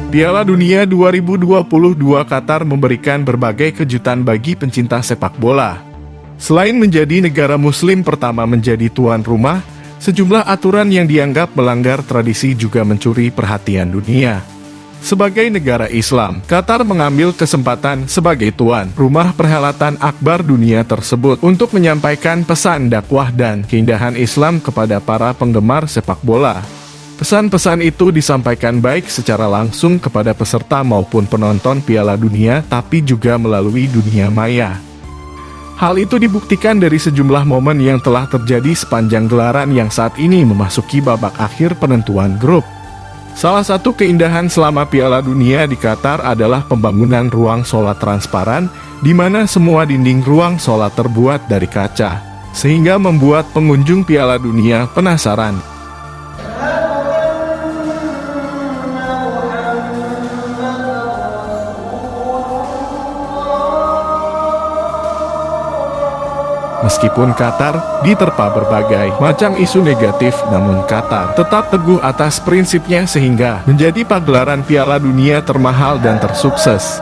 Piala Dunia 2022 Qatar memberikan berbagai kejutan bagi pencinta sepak bola. Selain menjadi negara muslim pertama menjadi tuan rumah, sejumlah aturan yang dianggap melanggar tradisi juga mencuri perhatian dunia. Sebagai negara Islam, Qatar mengambil kesempatan sebagai tuan rumah perhelatan akbar dunia tersebut untuk menyampaikan pesan dakwah dan keindahan Islam kepada para penggemar sepak bola. Pesan-pesan itu disampaikan baik secara langsung kepada peserta maupun penonton Piala Dunia, tapi juga melalui dunia maya. Hal itu dibuktikan dari sejumlah momen yang telah terjadi sepanjang gelaran yang saat ini memasuki babak akhir penentuan grup. Salah satu keindahan selama Piala Dunia di Qatar adalah pembangunan ruang sholat transparan, di mana semua dinding ruang sholat terbuat dari kaca, sehingga membuat pengunjung Piala Dunia penasaran. Meskipun Qatar diterpa berbagai macam isu negatif, namun Qatar tetap teguh atas prinsipnya sehingga menjadi pagelaran Piala Dunia termahal dan tersukses.